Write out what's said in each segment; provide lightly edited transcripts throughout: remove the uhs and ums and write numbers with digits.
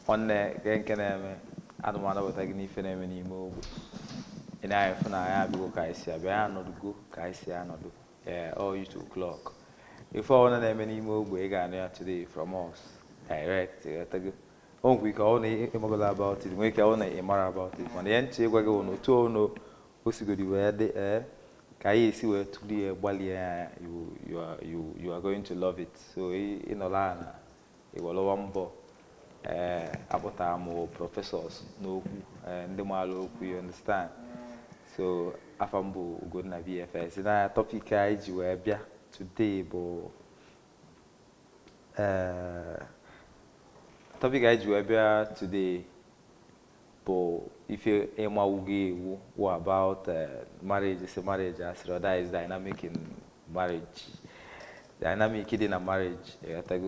on the Keneme, I don't want to take any phenomenon anymore. And I have na go Kaisia, but I not go Kaisia, not do. Yeah, all you 2 o'clock. If I want to name any more, we got today from us. Direct, we can only about it, we can only more about it. When the end, we go no to no, what's good you were there. Kai see where to the Bali, you are going to love it. So in Olana, it will lumbo. About our professors, no, and the malo, you understand. So, Afambo good na VFS. And I topic I were today, bo topic I were today, bo if you ema ugi about marriage, is a marriage as that is dynamic in marriage, dynamic in a marriage.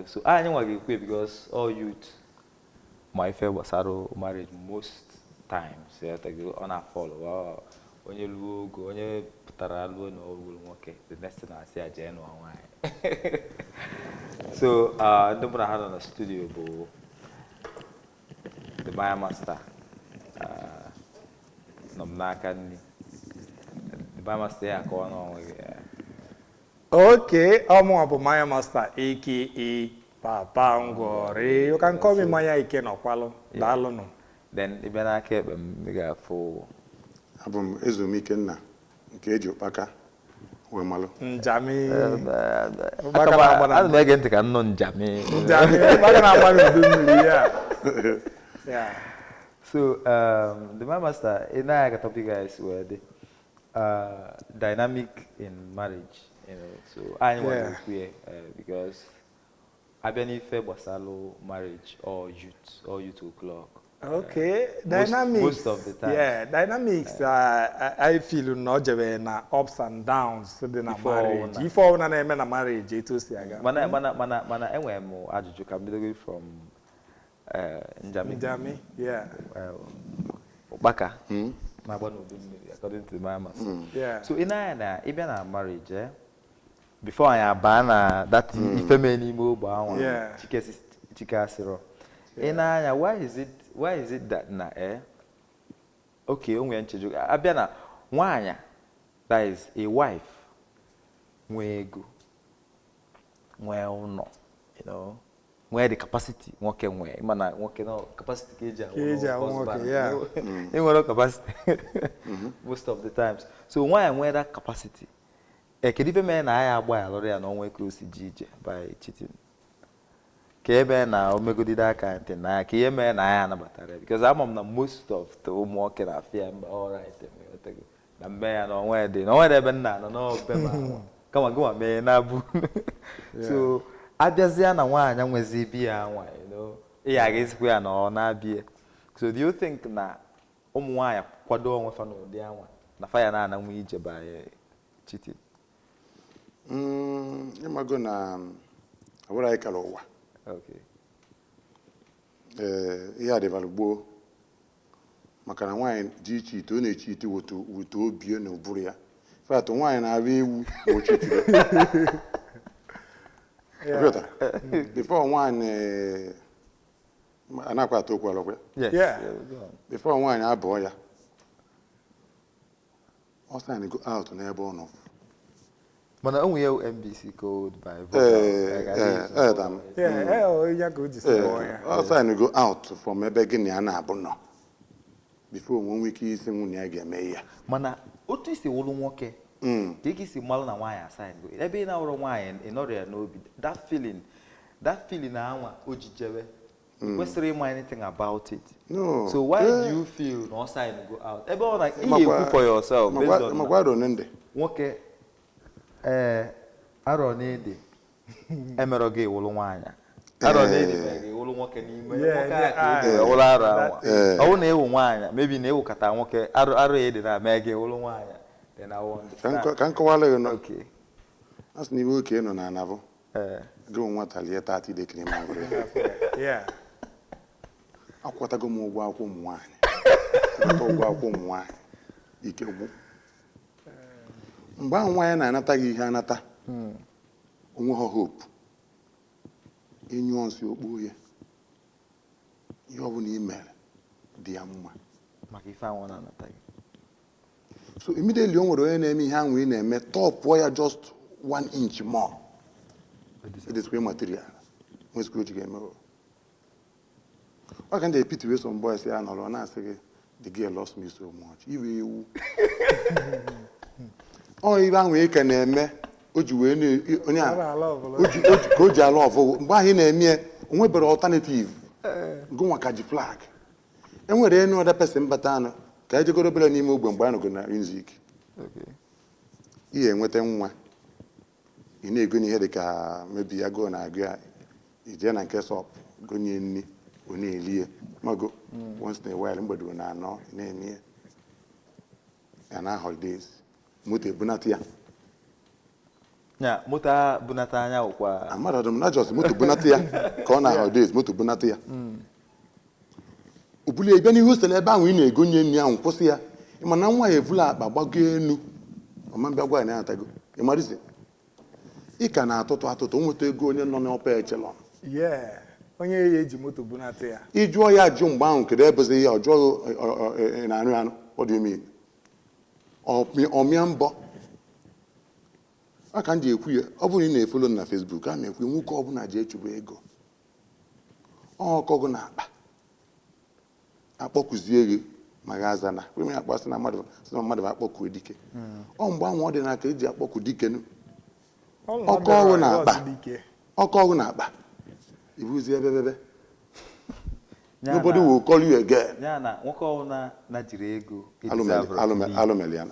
So I know what you because all youth, my favorite was marriage most times. On a follow. When you look, when you put a loan or will work, the next thing I say, I gen one. So, the one I had on the studio, the Maya Master, Namnakani, the Maya Master, I call on. Okay, I'm about Maya Master, aka Papa Ngori. You can call me Maya Ike no Kwalo. Dalono. Then, the Bena kept a for Abum Ezumikenna, Kejo Paka, Wemalo. Jami. I'm going to non Jammy. Yeah. So, the Maya Master, in I topic guys were the dynamic in marriage. So I want to clear because I benefit basalo marriage or youth o'clock. Okay, dynamics. Most of the time. Yeah, dynamics. I feel no jebe na ups and downs in a marriage. Before na na marriage, it was yaga. Mana enwe mo ajuju can from Njami. Yeah. Baka. According to my master. Yeah. So in even a marriage, before I ban that ifemeni mo ba yeah. chika siro. Why is it that na okay, onwe ncheju abia na nwanya, that is a wife, nwe ego, nwe uno, where the capacity nwoke nwe mana nwoke no capacity keja yeah. No capacity most of the times. So why that capacity can even men na ya agba alori ya no nwe close jije by cheating. Kebe na omegodi that kind thing na ke men na ya nabatare because I'm na most of the homework na fear all right na me no nwe dey be na no be ma come go me na bu. So abịazịa na nwaanyị nwezi bi ya nwa, ya ga-esikwa ya na ọ na-abịa. So do you think na ụmụ nwaanyị kwado onwe fa n'ụdị anwa na fa ya na nwe ije ba cheating? Ịmago na awara anyị kala ụwa. Okay. Ihe adịbalụ gboo maka na nwaanyị ji iche ite ọ na-echi ite wute obie na ụbụrụ ya. Fatụ nwaanyị na-abịa ewu ochitire. Yeah. Before one, I'm not quite talk well. Yeah. Before one, I boy ya. Also, I go out on airborne off. But I only have MBC code by yeah, good to say. Also, I go out from a beginning and abono. Before 1 week is when I get me. Mana, what is the whole work? Take it mal na why aside go. Ebe na woro why in order no be that feeling na ojijebe. Question anything about it. No. So why do you feel no side go out? Ebe on like you for yourself based on. Magwado nende. Nwoke aro n'ede. Emero ge wolu nwanya. Aro n'ede ge wolu nwoke n'ime. Nwoke aka wolu aro. Owu na ewu nwanya, maybe na ewu kata nwoke aro ede na mege wolu nwanya. Then I want. Can call no. Okay. As ni okay no na navo. Go want alie 30 de cream. Yeah. Akwata go mo gwa akwo nwanyị. Akwata gwa akwo nwanyị. Ike gbu. Mgbe nwanyị na-anata gị ihe anata. Onwe ho hope. Enyu onsi ogbo ye. ihe ọ bụla i mere dị ya mma maka ife anwụ na-anata gị. So immediately o nwere onye na-eme ihe ahụ ị na-eme tọpụọ ya just 1 inch more. Edeskwe material. Nwezikwa oji ga-eme. Ọ ka ndị epiti wee some boys ya nọrọ na-asị gị the girl lost me so much. Iwe ewu. Ọ ibe ahụ ị ka na-eme o ji wee onye a ka o ji ala ọfụ mgbe ahụ ị na-eme o nwebere alternative gụnwa ka ji flag. Enwere enu other person bata anụ ka ejegoro obere n'ime ogbe mgbe anyị nọgoro na music. Ihe enweta nwa ị na-ego n'ihe dị ka mebi ya go na-agụ ya ije na nke sọp gonye nni ọ na-elie mago once in a while mgbede na anọ na-eme ya na holidays moto ebunata ya. Ya moto bunata anya ụkwa amadụ m na just moto bunata ya ka ọ na holidays moto bunata ya. Obule ebe n'ihu hostel ebe ahụ ị na-egonye nni ahụ kwụsị ya ịma na nwa ya evula akpa gbago enu ọma mbịa gwa ya na atago ịmarizi ị ka na-atụtụ nweta ego onye nọ n'ọpa echelon. Onye ya eji moto bunata ya ịjụọ ya ajụ mgbe ahụ kedu ebezi ya ọjụọ na anụ what do you mean ọmịa mbọ aka m ji ekwu ya ọ bụrụ ị na-efolo na Facebook a na-ekwu nwoke ọbụla ji echụba ego ọkọgụ na akpa akpọkụzie gị ma ga aza na kweme ya akpasị na mmadụ akpọkụ dike ọ mgbe ahụ ọ dị n'aka eji akpọkụ dike ọkọ ọgụ na akpa ibuzi ebebebe nobody will call you again. Ya na nwoke ọbụla na jiri ego alụmelia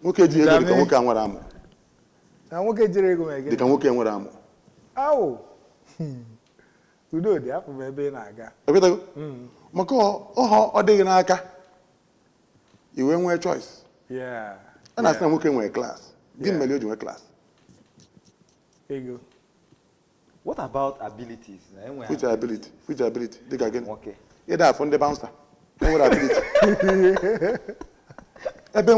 nwoke ji ego dịka nwoke a nwere amụ na nwoke jiri ego mege dịka nwoke nwere amụ awụ udo dị afọ m ebe ị na-aga ebetago maka ọ dịghị n'aka iwe nwee choice a na-asị na nwoke nwere klas gị mere o ji nwee klas ego. What about abilities? Which ability? Dịka gịnị? Ịda afọ ndị bouncer nwere ability. Ebe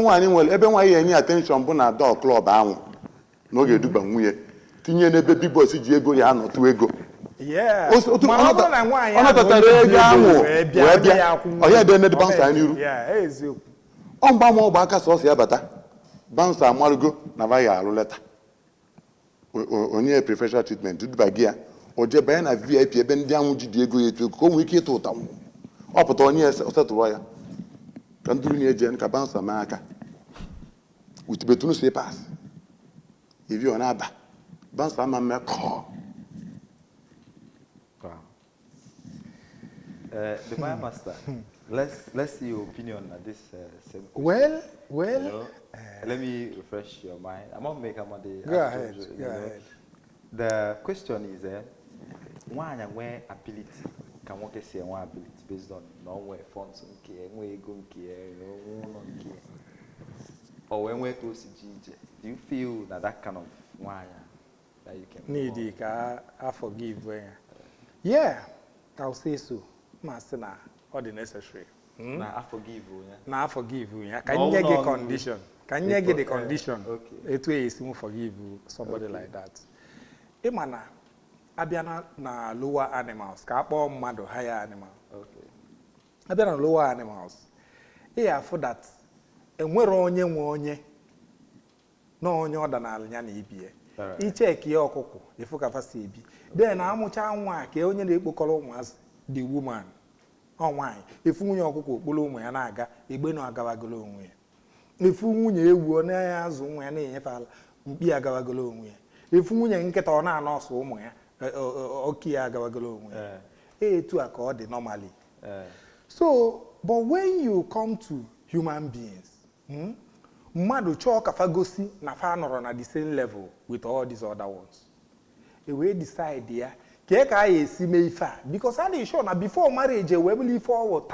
nwaanyị enye attention bụ na dọọ klọb ahụ na ọ ga-eduba nwunye tinye n'ebe big boss ji ego ya anọtụ ego. Ọ nọtatara ego ahụ wee bịa ọhịa dị ndị bouncer n'iru. Ọ mgba ma ọ bụ aka sọsọ ya bata bouncer amarụgo na va ya alụ leta onye preferential treatment duba gị ya o jebe ya na VIP ebe ndị ahụ ji dị ego ya etu ka o nwee ike ịtụ ụta ọ pụta onye setụrụ ya ka nduru na-eje ka bouncer mee aka utubetunu slippers ivi ọ na-aba bouncer ama mmekọ. The Maya Master, let's see your opinion on this segment. Well, let me refresh your mind. I'm not making money. Go ahead. The question is, why and where ability can one say one ability based on no where funds where go or when we're close to GJ? Do you feel that kind of why that you can need I forgive? Yeah, I'll say so. Master, all the necessary. I forgive you. I forgive you. Can you get condition? Can you get the condition? Okay. It way is to forgive somebody like that. Imana, abiana na lower animals. Kapo mado higher animal. Okay. Abiana lower animals. Yeah, for that. And we're onye. No onye other na alinya na ibie. I check your koko. If you can first see then amucha nwa ke onye na ekpokolo nwazi. The woman on wine. If you are below me and aga, a bueno agavagolo. If you ewu na azụ nwa na efala mkpi agavagolo onwe. If you nketa ọ na ọsọ ụmụ ya oki agavagolo onwe. Etu aka ọ dị normally. So, but when you come to human beings, mmadụ chọọ ka fa gosi na fa nọrọ na the same level with all these other ones. E wee decide ya because I didn't show now before marriage we believe forward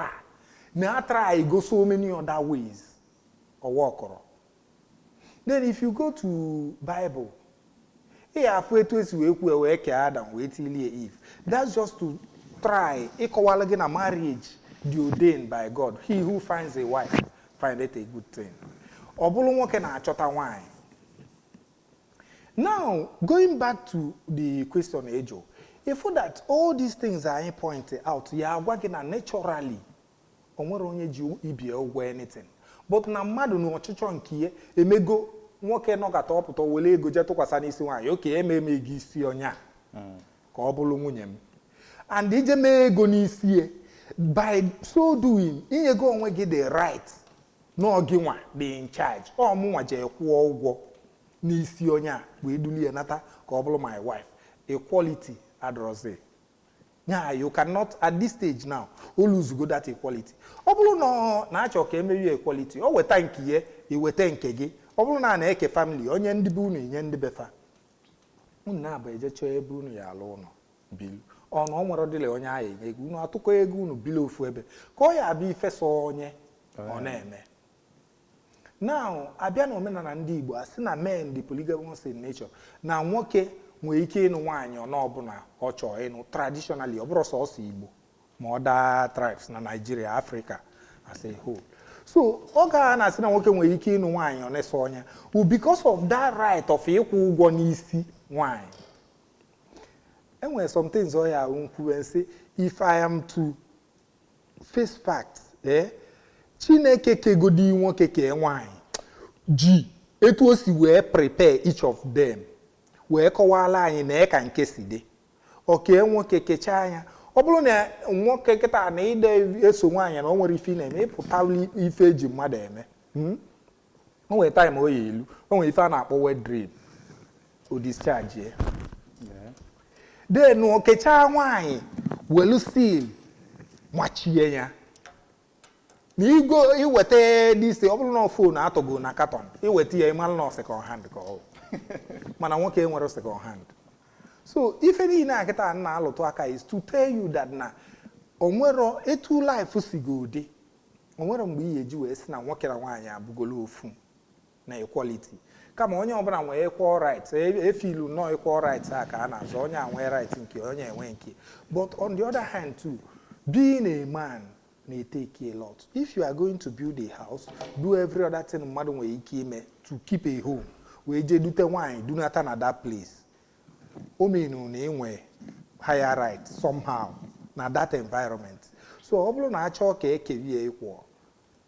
now try go so many other ways or walk. Then if you go to Bible, Adam wait till Eve. That's just to try a marriage ordained by God. He who finds a wife find it a good thing. Now going back to the question Ejo. if that all these things are pointed out, ya agwa gị na naturally onwere onye ji ibie ụgwọ anything, but na mmadụ na ọchịchọ nke ya emego nwoke nọkata ọpụta wele ego je tụkwasị n'isi nwaanyị oke ememe gị isi ọnya ka ọ bụrụ nwunye m, and ije mee ego n'isi ya, by so doing inyego onwe gị the right na gị nwa dị in charge, ọ mụnwa je kwụọ ụgwọ n'isi onye a wee dulie nata ka ọ bụrụ my wife. Equality adrozi. Yeah, you cannot at this stage now lose go that equality. Ọ bụrụ na achọ ka emeri equality, o weta nke ye, iweta nke gị. Ọ bụrụ na na-eke family, onye ndị be unu nye ndị befa. Unu na-aba eje chọọ ebe unu ya alụ ụlọ bilu. Ọ na ọ nwere ọdịle onye ahụ enye ego, unu atụkọ ego unu bilu ofu ebe. Ka ọ ya abịa ifesa onye ọ na-eme. Now, abịa na omenala ndị Igbo asị na men dị polygamous in nature, na nwoke nwere ike ịnụ nwaanyị ọbụla ọ chọọ ịnụ traditionally, ọ bụrụ sọsọ Igbo ma other tribes na Nigeria, Africa as a whole. So ọ ga na-asị na nwoke nwere ike ịnụ nwaanyị ọnesa ọnya because of that right of ịkwụ ụgwọ n'isi nwaanyị. Enwere some things ọ ya nkwu say, if I am to face facts, Chineke kegodi nwoke ke nwaanyị ji etu o si wee prepare each of them wee kọwala anyị na ka nke si dị. Oke nwoke kechaa anya, ọ bụrụ na nwoke kịta na ide eso nwaanyị na o nwere ife na-eme ịpụtali ife eji mmadụ eme. O nwere time o yi elu, o nwere ife a na-akpọ wet dream, o discharge ya. Then o kechaa nwaanyị welu seal machie ya. N'igo iweta dis ọ bụrụ na phone atọgo na carton, iweta ya ịmalụ na second hand ka ọ. Mana nwoke nwere second hand. So ife niile akịta na-alụtụ aka is to tell you that na onwero etu life si go dị. Onwero mgbe ihe eji wee si na nwoke na nwaanyị abụgolo ofu na equality. Kama onye ọbụla nwere equal rights, efilu no equal rights aka a na-azọ onye nwere right nke onye enwe nke. But on the other hand too, being a man may take a lot. If you are going to build a house, do every other thing mmadụ nwere ike ime to keep a home. We je dute wine, do not at that place. O mean na enwe higher right somehow na that environment. So ọ bụrụ na achọ ka ekewie ịkwọ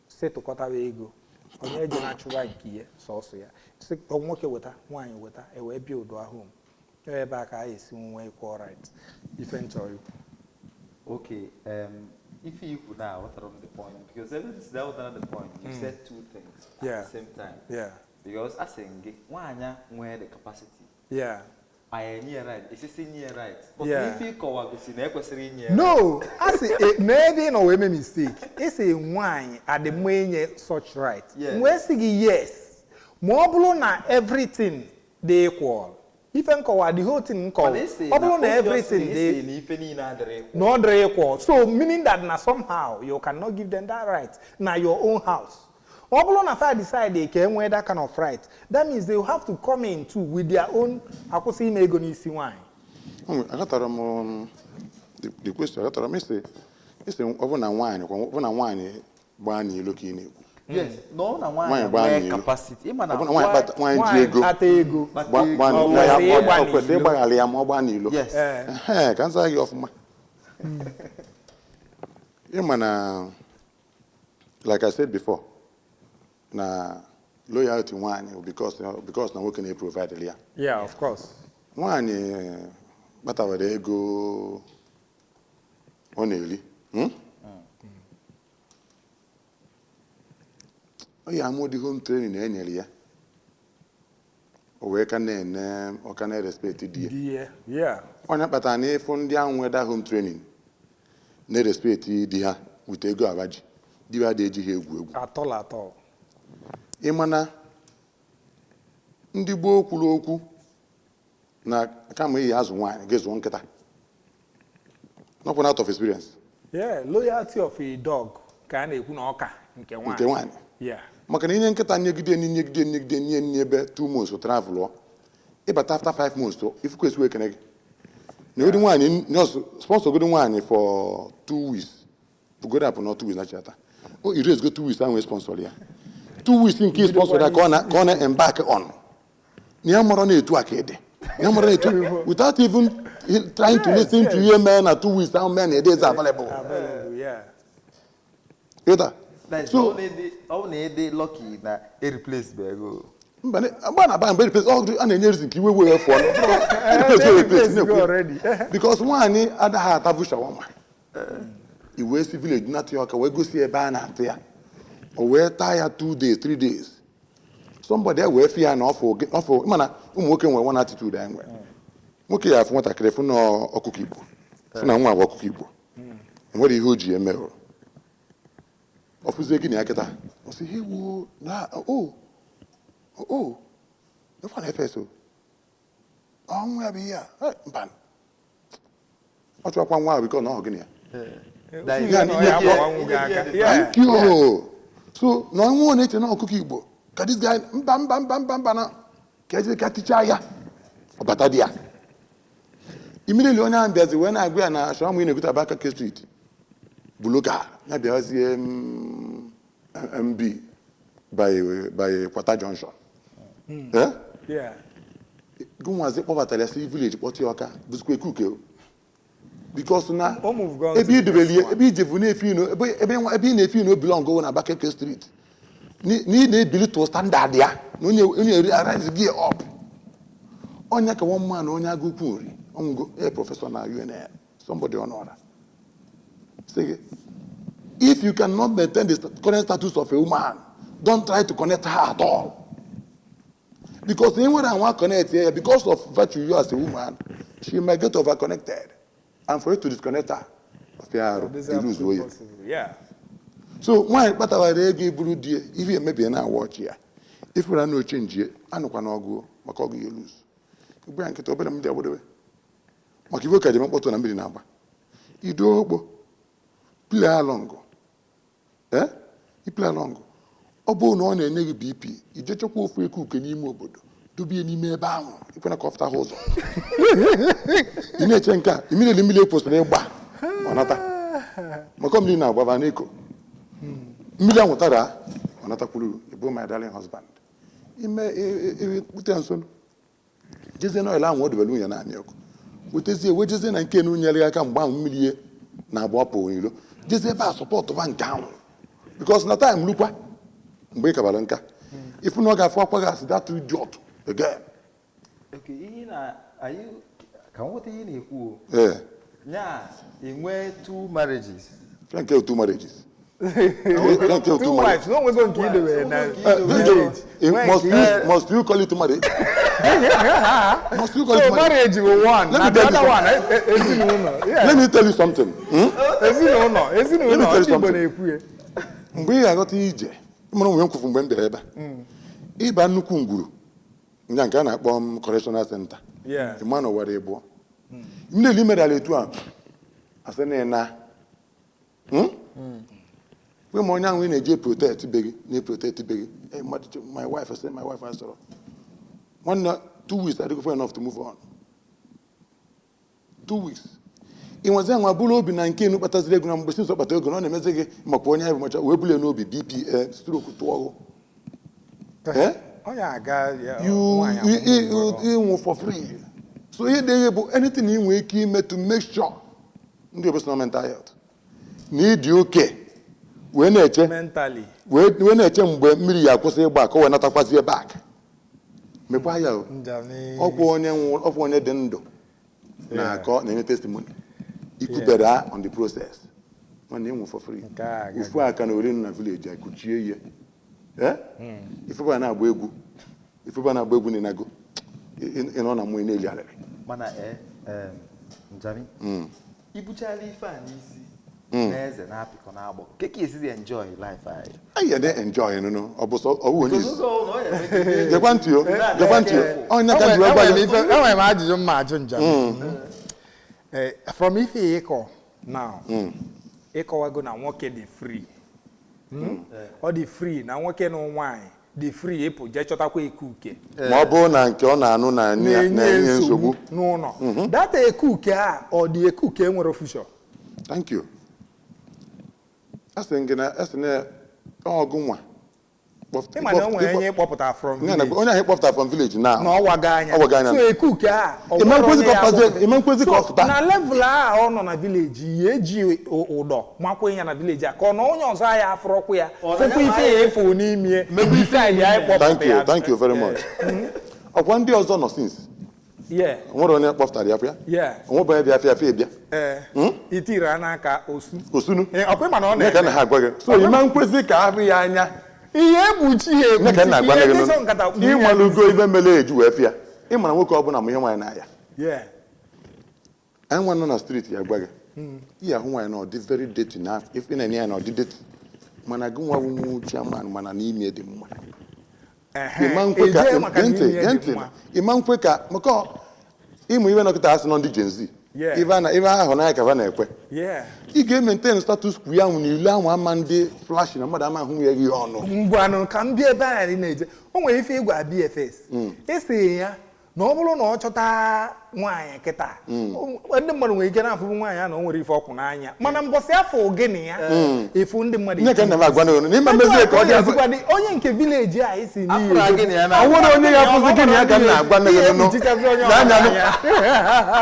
setụkọtawa ego, onye eje na-achụwa nke ya sọsọ ya. Si nwoke weta, nwaanyị weta, wee build a home. Ebe a ka a esi nwe equal right. Ife nchọrọ. Okay, if you could now, what are the point? Because that was another point. You said two things at the same time. Yeah. Because I think one where the capacity. Yeah. I near right. It's a near right. But Yeah. if you call up, it's near. No, I say maybe no make mistake. It's a wine at the main such right. Yes. Where say yes. Mobile na everything they equal. Even call the whole thing call. Mobile na everything they not equal. So meaning that na somehow you cannot give them that right. Na your own house. Mobile na fa decide they can wear that kind of right. That means they will have to come in too with their own. I could see me go ni si wine. I got the question. I got it's over na wine bani looking. Yes, no, na wine capacity. Wine at ego. Yes. Can say you off my. Like I said before, na loyalty wine because na we can provide earlier. Yeah, of course. Wine, but our ego only. Oh, I'm more the home training any ya. O can respect it. Yeah. On a patane from the weather home training. Ne respect dia with ego avaji. Diva de ji At all. Imana ndị gboo kwuru okwu na kama ihe azụ nwaanyị ga-ezu nkịta. Not one out of experience. Yeah, loyalty of a dog ka na-ekwu na ọka nke nwaanyị. Yeah. Maka na inye nkịta nyegide nye ebe 2 months to travel. Ịbata after 5 months to if kwesị ekene gị. Na odi nwaanyị sponsor godi nwaanyị for 2 weeks. Bugoda up not 2 weeks na chata. O erase go 2 weeks and we sponsor ya. 2 weeks in case sponsor that corner embark on. Ni amoro na etu akede. Without even trying to listen to you, man, at 2 weeks, how many days are available. Yeah. So, only they lucky that they replace Bego. But I'm very pleased. All the years in Kiwi way for already. Because one other heart of Shawarma. You waste village, not your we go see a banner there. Or we're tired 2 days, 3 days. Somebody will fear and awful, man, I'm working with one attitude anyway. Okay, I've want a telephone or cookie book. So now I walk cookie book. And what do you hold you a mirror? Of who's taking the akita? I say, hey, oh, the one I so. Oh, where be here? Ban. What's up one while we go now, Guinea? Thank you. So, no one ate no cookie book. Got this guy, bam, Katichaya. Batadia. Immediately on there's when I go and I show me in a good tobacco street. Buluga, maybe I was MB by Quarter Junction. Yeah. Go was it over the village, what your car, Busque. Because now, a bit if you know, belong going on back street. Need build to standard there. No, you rise gear up. On like one man, on your good puri. On go, a professor now, somebody on order. Say, if you cannot maintain the current status of a woman, don't try to connect her at all. Because anyone I want to connect here, because of virtue you as a woman, she might get overconnected. And for you to disconnect her, you lose weight. Yeah. So why but our reggae blue dear, if you maybe an watch here. If we are no change here, I know can go, Macogi you lose. You bring it over them the other way. Makivoka the bottom and be number. You do play along. Eh? You play along. Obo no one any BP. You just go for a cook and you move. To be any mere bound. You can cough the hose. You may change immediately post the bar. Another. Macombi now, Bavaneko. Million Watara, another Kulu, my darling husband. He may put on son. Just no alarm what the balloon and Amiok. With this year, wages in and can nearly come 1 million now, Bopo, you know. Just about support of one down. Because no time, Lupa, break a balanca. If you not got 4 pagass, that to jot again. Okay, are you? Can what you who? Yeah. Yeah, in where 2 marriages. Can't kill 2 marriages. Can't kill 2 wives. No one's going to kill Must you call it to marriage? Must you call it marriage? One. Let me tell you something. Let me tell you something. Mgbe I got ije, mmanụ nwe nkwufu mgbe mbere ebe. Ịba nnukwu ngwuru. Nga nke a na-akpọ correctional center. Yeah. Imano were ebo. Mmiri medal etu a. Ase na we mo nya we na-eje protect begi, na protect begi. My wife, I said my wife has 2 weeks I go for enough to move on. 2 weeks. It was then Wabulo obi na nke nu kpatazire ego na mgbe sinso kpata ego na na-emeze gị makwa onye ahụ macha we bule n'obi BP stroke to you for free. So here they able anything you make to make sure ndị personal mental health need you okay when eche mentally when eche mgbe mmiri ya kwụsị ịgba ka o wenatakwazie back mekwa ya ọkwụ onye dị ndụ na akọ na testimony ikubere on the process when you for free ufu aka na ori na village akuchie ye ifeba na agba egwu ni nago ino na mu ina eli alere mana njami ibuchali ife anisi neze na apiko na agbo keke esi enjoy life ai dey enjoy no obuso owu onye gekwanti onya ka ju agba ife enwe ma ajiju ma aju njami from ife iko now ịkọwago na nwoke dị free ọ dị free na nwoke na nwaanyị dị free ịpụ jee chọtakwa ekuke ma ọ bụ na nke ọ na-anụ na nye nsogbu n'ụlọ data ekuke a ọ dị ekuke nwere future. Thank you. Asị na ọgụ nwa ịma na onwe onye kpọpụta from village onye ahụ kpọpụta from village na ọwaga anya so ekuke a imenkwezi ka ọfụta na level a ọ nọ na village ya eji ụdọ makwa ya na village a ka ọ na onye ọzọ ya afụrọkwa ya fụkwa ife ya efu n'ime style ya kpọpụta ya thank you very much ọkwa ndị ọzọ nọ since nwere onye kpọpụtara ya yeah onwe onye bịa afịa bịa itira n'aka osunu ọkwa ma na ọ na ha agwa gị so ime nkwezi ka ahụ ya anya ihe egbuchi ya egbuchi ịmalụgo ibe mere eju wee fịa ịmara nwoke ọ bụla ma ihe nwaanyị na-aya anyị nwa nọ na street ya gwa gị ihe ahụ nwaanyị na ọ dị very dirty na ife na-enye ya na ọ dị dirty mana gị nwa nwụ chairman mana n'ime dị mma ịma nkwe ka maka ịmụ iwe nọkịta asị nọ ndị Gen Z ife ahụ n'anya ka na-ekwe ị ga-maintain status quo ya nwụ n'ilu ahụ ama ndị flash na mmadụ ama ahụ ya gị ọnụ ngwanụ ka m bịa ebe anyị na-eje o nwere ife ịgwa BFS esi ya na ọ bụrụ na ọ chọta nwaanyị kịta ndị mmadụ nwere ike na-afụrụ nwaanyị a na o nwere ife ọkwụ n'anya mana mbọsị afọ gịnị ya efu ndị mmadụ onye nke vileji a isi onwere onye ya afụzi gịnị ya ka m na-agwa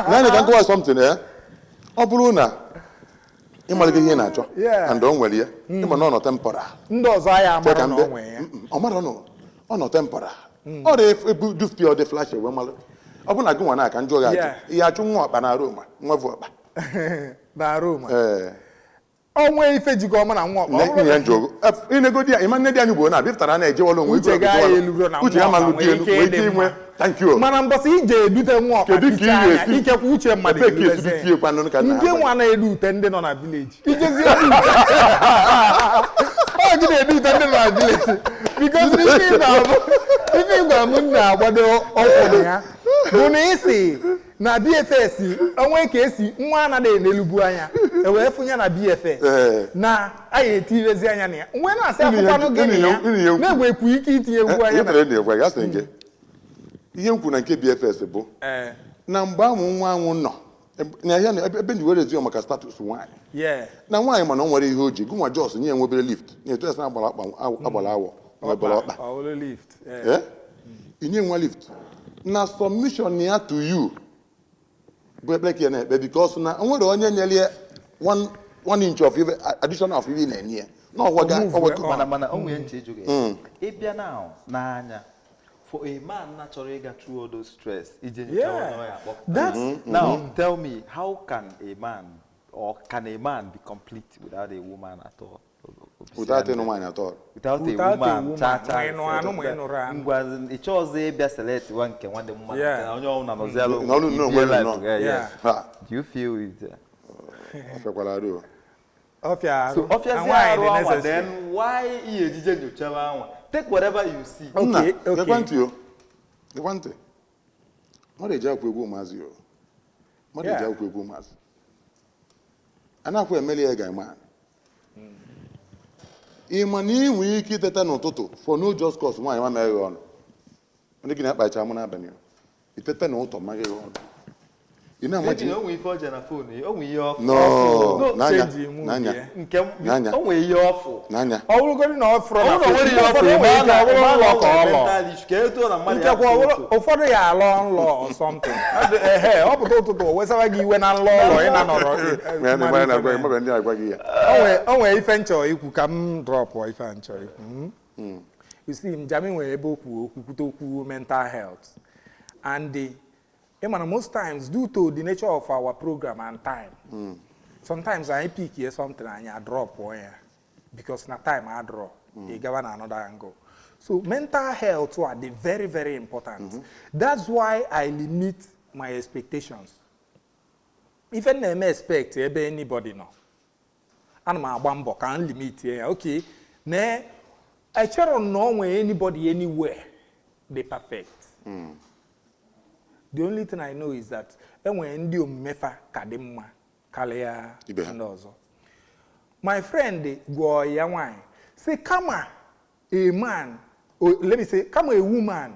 naanị ka nkọwa something ya ọ bụrụ na ịmalite ihe na-achọ and o nwere ya ịma na ọ nọ tempora ndị ọzọ ya amara na onwe ya ọ mara ọ nọ tempora ọ dị dufti ọ dị flash ewe malụ ọ bụ na gị nwa na-aka njọ ga ajụ ihe achụ nwa ọkpa na Roma nwa bụ ọkpa na Roma onwe ife jikọ ọma na nwa ọkpa inegodi ya ịma nne dị anyị bụ na bịpụtara na-ejewala onwe uche ya malụ dị elu nwee ike inwe thank you mana mbọsị ije edute nwa ọkpa ikekwa uche mmadụ ndị nwa na-edu ute ndị nọ na vileji ijezi ọ gị na-edute ndị nọ na vileji because ife ịgwa m na-agbado ọkwụrụ ya bụ na isi na BFS onwe ka esi nwa anaghị enelugbu anya ewee fụnye na BFS na anyị etirezi anya na ya nwe na-asị akwụkwanụ gịnị ya na-egwekwu ike itinye egwu anya ihe m kwuru na nke BFS bụ na mgbe ahụ nwa anwụ nọ ebe ndị were ezio maka status nwaanyị na nwaanyị mana ọ nwere ihe o ji gụnwa jos nye nwebere lift na-etu esa agbara awọ nwebere ọkpa inye nwa lift na submission ya to you bụ ebe ka ya na-ekpe because na nwere onye nyere 1 inch of additional of ihe na-enye na ọgwaga mana o nwere nche ịjụ ịbịa n'anya for a man naturally get through all those stress. Now tell me, how can a man be complete without a woman at all? Without a woman at all. Without a woman, it shows a best select one can one the woman. Do you feel it? So obviously, then why you take whatever you see. Okay. The one thing. What a job with women, what a job with women. And I put a million guy man. Imani we keep the ten toto for no just cause why I'm married on. When you get up by Chamon Avenue, it's a ten auto married on. You know what you know we for Jennifer, only your no, Nanya, only your fault. Nanya, I will go in off from for the long law or something. Hey, up to where's I give when I'm law in another. Oh, if I enjoy, you could come drop or if I enjoy. You see, Jamming were able to mental health and the most times, due to the nature of our program and time, sometimes I pick here something and I drop one because na time I draw, you give another angle. So mental health are very, very important. That's why I limit my expectations. If I never expect anybody no, and my bambo can limit here. Okay, ne I don't know anybody anywhere they perfect. The only thing I know is that when you mefa kadema kalea and also. My friend go yawai say come a man, or let me say come a woman,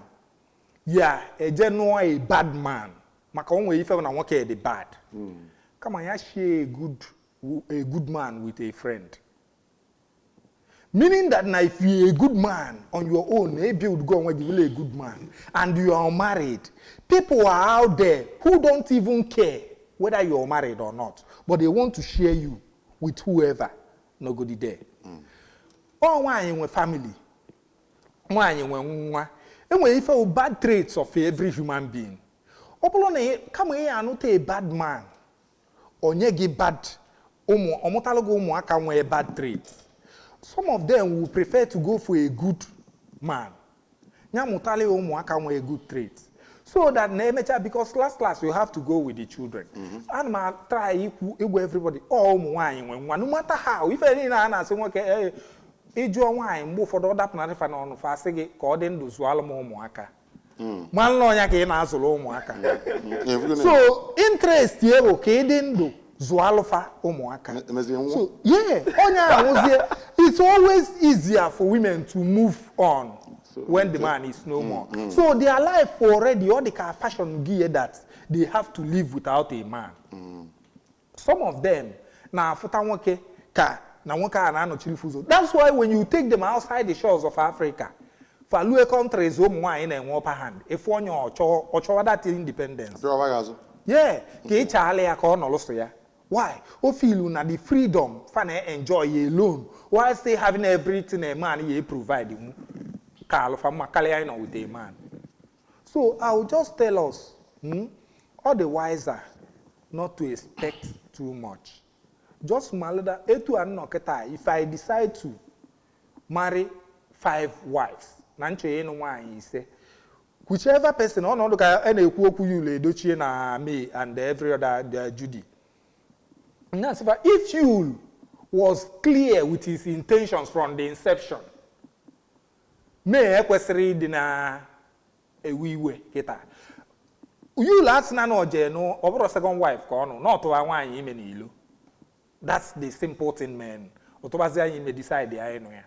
yeah, a genuine a bad man. Makaonwe if I want to the bad. Come on, share a good man with a friend. Meaning that now if you're a good man on your own, maybe you would go and give you a good man, and you are married, people are out there who don't even care whether you're married or not, but they want to share you with whoever. No good there. All why in family, why in one, and when you feel bad traits of every human being. Come here and not a bad man, or give bad, or motalogo can wear bad traits. Some of them will prefer to go for a good man. Nyamutale omuaka a good trait. So that because last you have to go with the children. And ma try everybody all wine when no matter how if any na say okay ejo wine move for the other plan fa no fa say ko den do zualo mo omuaka. Man no nya ke na azolo omuaka. So interest here okay den do Zualofa Omoaka. So, yeah, it's always easier for women to move on when the man is no more. So, their life already, all the fashion gear that they have to live without a man. Some of them, that's why when you take them outside the shores of Africa, for lower countries, home wine and upper hand, if one or that independence. Yeah, why? O feel na the freedom fan enjoy alone while still having everything a man he provide you. Carl from Macalina with a man. So I will just tell us, all the wiser not to expect too much. Just malada etu anoketa if I decide to marry 5 wives, nanche no one say whichever person on look at any kuoku you dochie na me and every other Judy. If you was clear with his intentions from the inception, may ekwesiri dina ewiwe kita. You last na no je no obro second wife ko no not to one ime ni ilo. That's the simple thing, man. Otobazi ime decide ya eno ya.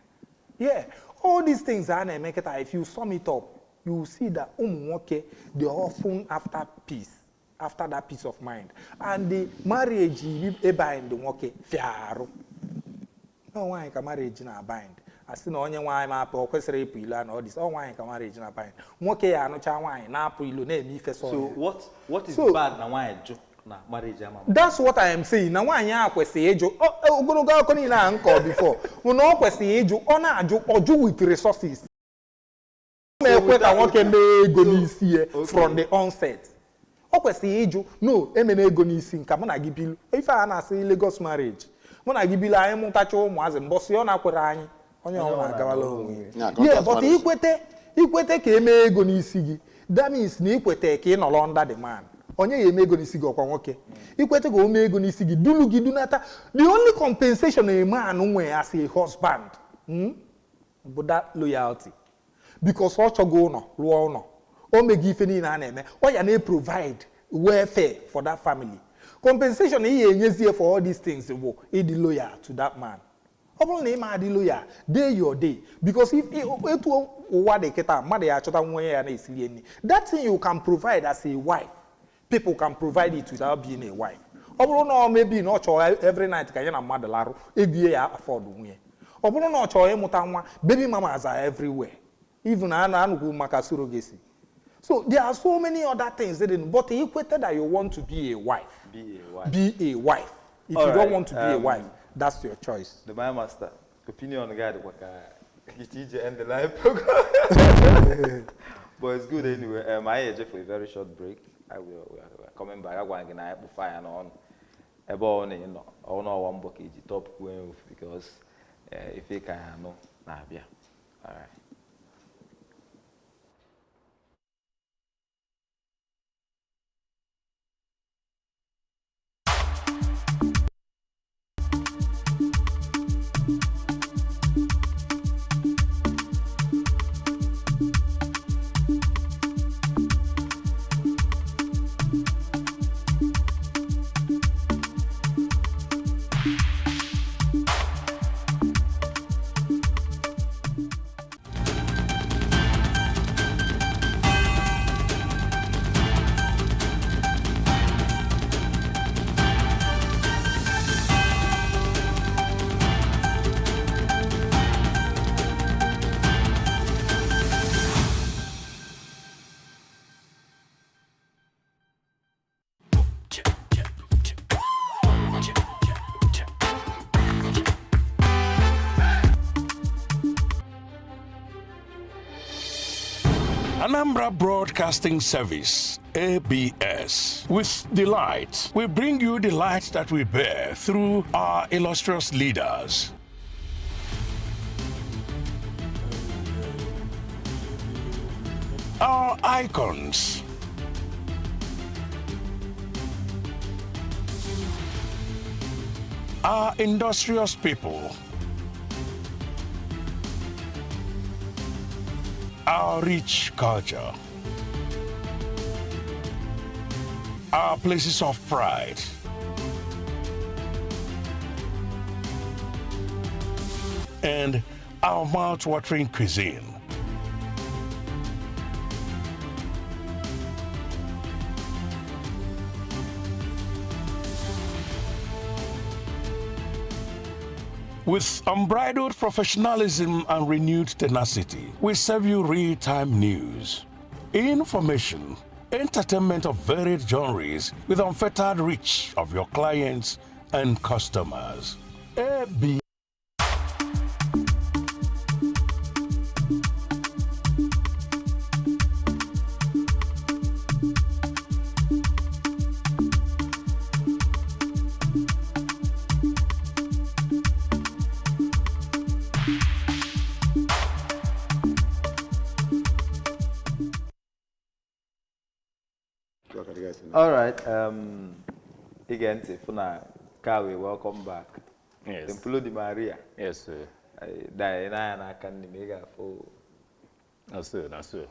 Yeah, all these things are na make it. If you sum it up, you will see that they often after peace. After that peace of mind. And the marriage you bind the okay fiaro. No one can marriage na bind. I see no only why my orchestra pillar and all this. All wine can marriage na bind. Okay, I no cha wine na pilo na me first. So what is bad na wine na marriage ama? That's what I am saying. Na wine ya kwesi ejo. Ogologo akoni na anko before. We no kwesi ejo. Ona ajo ojo with resources. Me kweta wonke me go ni see from the onset. No, ego n'isi nka mụ na gị bilu. Ife a na-asị Lagos marriage. Mụ na gị bilu anyị mụtacha ụmụazị mbọsị ọ na-akwere anyị. Onye ọ na-agawala onwe ya. Yeah, but ikwete ka eme ego n'isi gị. That means na ikwete ka ị nọrọ under the man. Onye ya eme ego n'isi gị ọkwa nwoke. Ikwete ka o mee ego n'isi gị dulu gị dunata. The only compensation a man nwere as a husband, but that loyalty. Because ọ chọgo ụnọ, lụọ ụnọ. Or make give any na-eme, or you provide welfare for that family. Compensation is for all these things. He be loyal to that man. Only man be loyal day your day. Because if that thing you can provide as a wife, people can provide it without being a wife. No, maybe not every night can you mother laro. Afford baby mamas are everywhere. Even surrogacy. So there are so many other things, but he equated that you want to be a wife. Be a wife. If all you don't want to be a wife, that's your choice. The my master opinion on the guy that end the live program. But it's good anyway. I here for a very short break. I will coming back. I'm going to fire on about one bucket top because if you can know, all right. Anambra Broadcasting Service, ABS. With delight, we bring you the light that we bear through our illustrious leaders. Our icons. Our industrious people. Our rich culture. Our places of pride. And our mouth-watering cuisine. With unbridled professionalism and renewed tenacity, we serve you real-time news, information, entertainment of varied genres with unfettered reach of your clients and customers. AB. All right. Again, Funa, Kawi, welcome back. Yes. Templo di Maria. Yes, sir. I can mega for. No, sir. No, sir.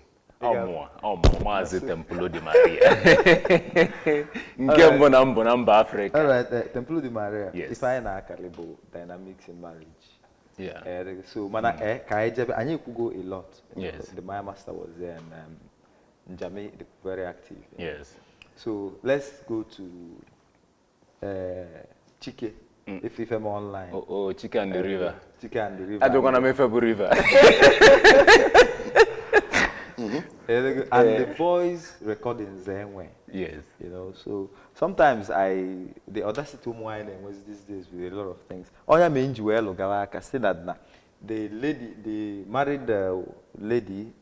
Mazi Templo di Maria. Namba Africa. All right. Templo di Maria. Yes. If I na Kalibo dynamics in marriage. Yeah. So, I could go a lot. Yes. The Maya Master was there and Njami, very active. Yes. So let's go to Chike. If I'm online. Oh, Chike and the river. Chike and the river. I don't want to make a river. And the boys recording Zenwe. Yes. You know, so sometimes the audacity of wine was these days with a lot of things. Oya menjuelo gawaka say that the married lady.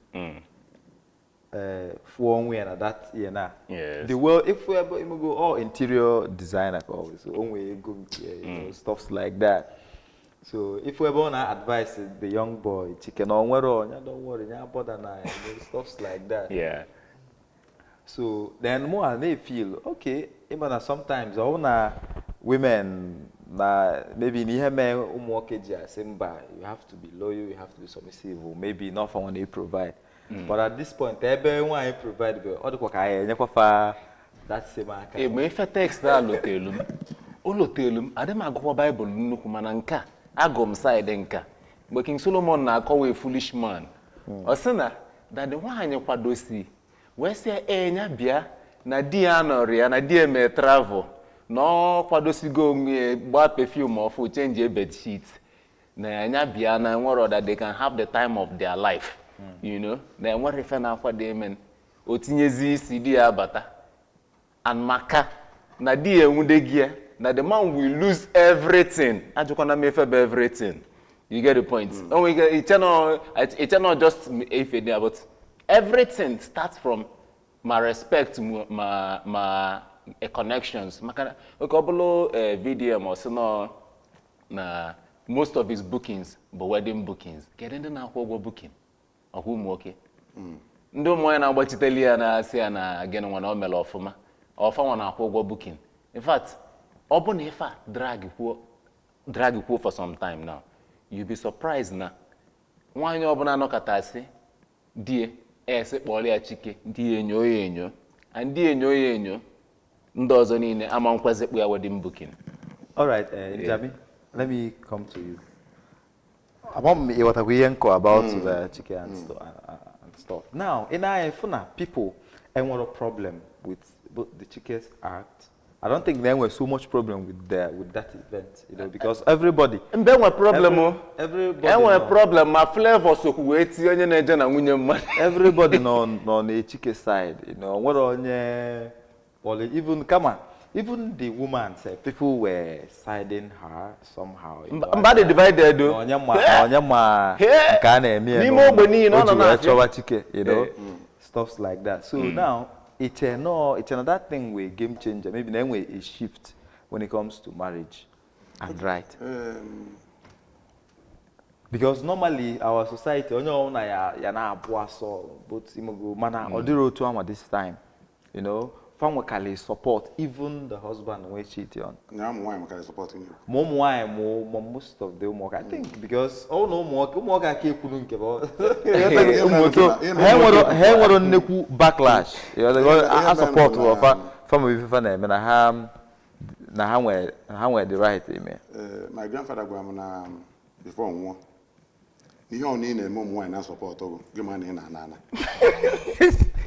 For one way and that year now. Yes. The world, if we ever go all interior designer, always one way go, you know, stuffs like that. So if we ever want to advise the young boy, chicken on where don't worry, bother now, stuffs like that. Yeah. So then more they feel okay. Even sometimes all women, maybe in here men you have to be loyal, you have to be submissive, or maybe not for one they provide. But at this point, everyone I provide all the work I that same account. If I text that lotelum, I don't go Bible nukumananka. I go side enka. But King Solomon na call a foolish man. Or sinner that the one you padosi. Where say enya bia na dia noria na dia me travel. No padosi go buy perfume or for change a bed sheet. Na enya bia na one that they can have the time of their life. You know, then what refer now for them and Otinyezi CD abata and Maka na di gear na the man will lose everything. I just wanna make everything. You get the point? Oh, we get it's not just if but everything starts from my respect, my connections. Maka a couple video or so na most of his bookings, but wedding bookings. Get in now booking. Whom okay. Ndo mo na agbachitelia na asi na again one o mele ofuma. Ofa one akwụgwọ booking. In fact, open if drag you for some time now. You'll be surprised na. Nwanyị obuna no katasi die ese kpọrọ ya Chike die enyo. And die enyo ndị ọzọ niile ama nkwezi kpụ ya wedding booking. All right, Jabi, let me come to you. What we about the Chike and stuff. Now, in Ifuna, people and what a problem with the Chike's act. I don't think there was so much problem with that event, you know, because everybody. And then what problem? Everybody. And what problem? My flavor so wait everybody on the Chike side, you know. What on even come on. Even the woman said people were siding her somehow. But they divided though. stuffs like that. So now it's another thing with game changer. Maybe then we a shift when it comes to marriage and right. Because normally our society, but mana odiro this time, you know, family can support even the husband when cheat on. Why can support you? Most of the work I think because all no more keep backlash. You know, I support family na the right my grandfather before one. Ihe ọ na eme ụmụ na support ogo gị ma na na